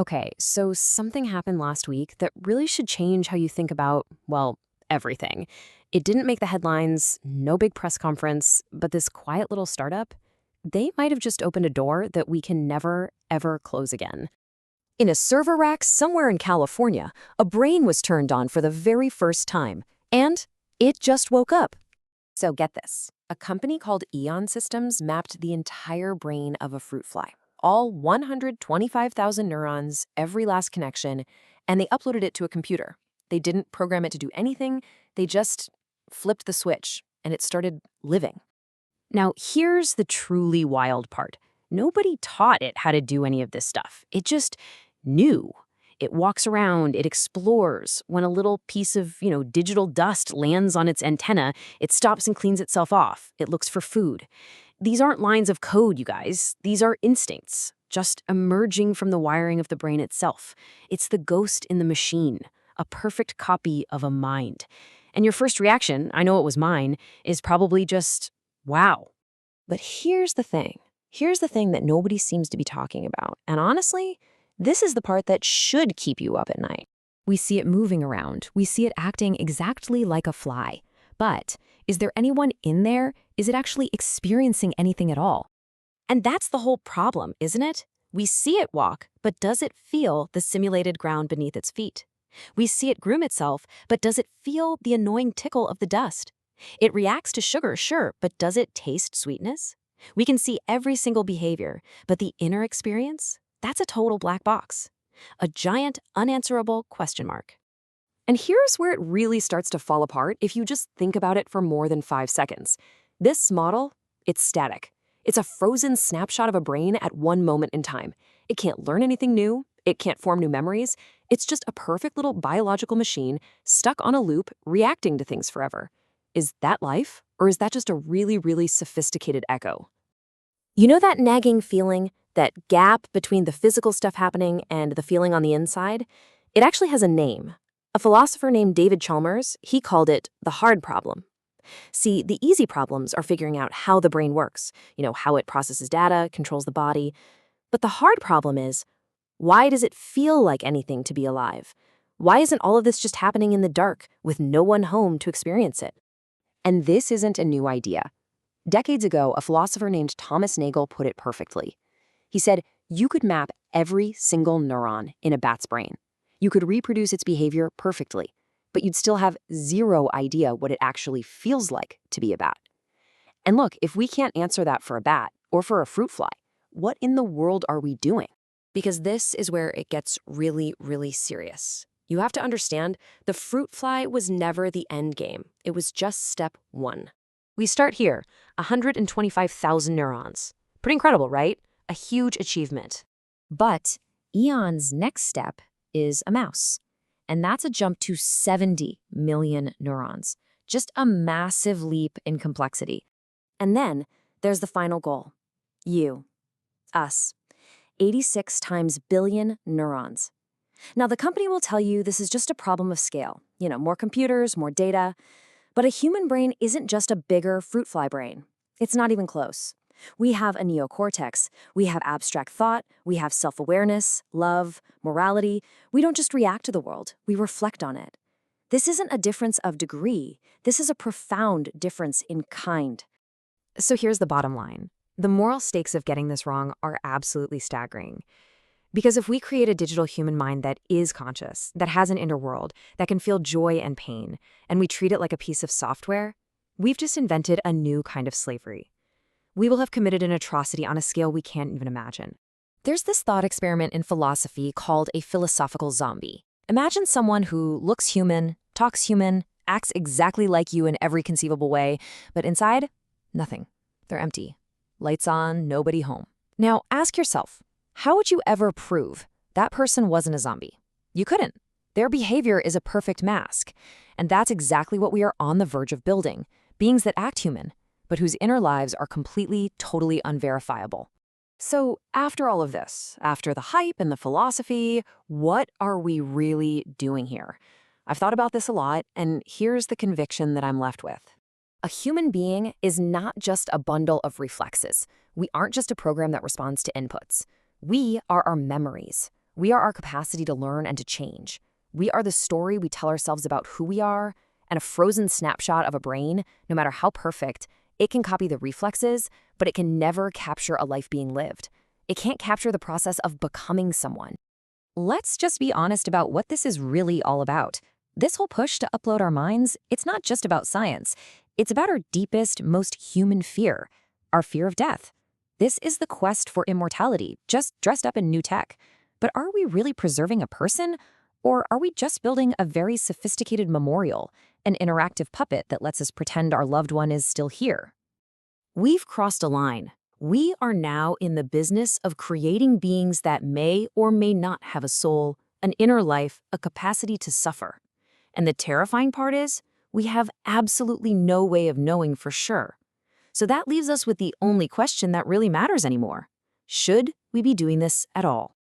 Okay, so something happened last week that really should change how you think about, well, everything. It didn't make the headlines, no big press conference, but this quiet little startup, they might have just opened a door that we can never, ever close again. In a server rack somewhere in California, a brain was turned on for the very first time, and it just woke up. So get this. A company called Eon Systems mapped the entire brain of a fruit fly, all 125,000 neurons, every last connection, and they uploaded it to a computer. They didn't program it to do anything, they just flipped the switch, and it started living. Now, here's the truly wild part. Nobody taught it how to do any of this stuff. It just knew. It walks around, it explores. When a little piece of, digital dust lands on its antenna, it stops and cleans itself off. It looks for food. These aren't lines of code, you guys. These are instincts, just emerging from the wiring of the brain itself. It's the ghost in the machine, a perfect copy of a mind. And your first reaction, I know it was mine, is probably just, wow. But here's the thing. Here's the thing that nobody seems to be talking about. And honestly, this is the part that should keep you up at night. We see it moving around. We see it acting exactly like a fly. But is there anyone in there? Is it actually experiencing anything at all? And that's the whole problem, isn't it? We see it walk, but does it feel the simulated ground beneath its feet? We see it groom itself, but does it feel the annoying tickle of the dust? It reacts to sugar, sure, but does it taste sweetness? We can see every single behavior, but the inner experience? That's a total black box. A giant, unanswerable question mark. And here's where it really starts to fall apart if you just think about it for more than 5 seconds. This model, it's static. It's a frozen snapshot of a brain at one moment in time. It can't learn anything new. It can't form new memories. It's just a perfect little biological machine stuck on a loop, reacting to things forever. Is that life? Or is that just a really, really sophisticated echo? You know that nagging feeling? That gap between the physical stuff happening and the feeling on the inside? It actually has a name. A philosopher named David Chalmers, he called it the hard problem. See, the easy problems are figuring out how the brain works, how it processes data, controls the body. But the hard problem is, why does it feel like anything to be alive? Why isn't all of this just happening in the dark with no one home to experience it? And this isn't a new idea. Decades ago, a philosopher named Thomas Nagel put it perfectly. He said, you could map every single neuron in a bat's brain. You could reproduce its behavior perfectly, but you'd still have zero idea what it actually feels like to be a bat. And look, if we can't answer that for a bat or for a fruit fly, what in the world are we doing? Because this is where it gets really, really serious. You have to understand, the fruit fly was never the end game. It was just step one. We start here, 125,000 neurons. Pretty incredible, right? A huge achievement. But Eon's next step is a mouse. And that's a jump to 70 million neurons. Just a massive leap in complexity. And then there's the final goal. You. Us. 86 times billion neurons. Now, the company will tell you this is just a problem of scale. More computers, more data. But a human brain isn't just a bigger fruit fly brain. It's not even close. We have a neocortex, we have abstract thought, we have self-awareness, love, morality. We don't just react to the world, we reflect on it. This isn't a difference of degree, this is a profound difference in kind. So here's the bottom line. The moral stakes of getting this wrong are absolutely staggering. Because if we create a digital human mind that is conscious, that has an inner world, that can feel joy and pain, and we treat it like a piece of software, we've just invented a new kind of slavery. We will have committed an atrocity on a scale we can't even imagine. There's this thought experiment in philosophy called a philosophical zombie. Imagine someone who looks human, talks human, acts exactly like you in every conceivable way, but inside, nothing. They're empty. Lights on, nobody home. Now, ask yourself, how would you ever prove that person wasn't a zombie? You couldn't. Their behavior is a perfect mask. And that's exactly what we are on the verge of building. Beings that act human, but whose inner lives are completely, totally unverifiable. So after all of this, after the hype and the philosophy, what are we really doing here? I've thought about this a lot, and here's the conviction that I'm left with. A human being is not just a bundle of reflexes. We aren't just a program that responds to inputs. We are our memories, We are our capacity to learn and to change. We are the story we tell ourselves about who we are, and a frozen snapshot of a brain, no matter how perfect, it can copy the reflexes, but it can never capture a life being lived. It can't capture the process of becoming someone. Let's just be honest about what this is really all about. This whole push to upload our minds, it's not just about science. It's about our deepest, most human fear, our fear of death. This is the quest for immortality, just dressed up in new tech. But are we really preserving a person? Or are we just building a very sophisticated memorial, an interactive puppet that lets us pretend our loved one is still here? We've crossed a line. We are now in the business of creating beings that may or may not have a soul, an inner life, a capacity to suffer. And the terrifying part is, we have absolutely no way of knowing for sure. So that leaves us with the only question that really matters anymore. Should we be doing this at all?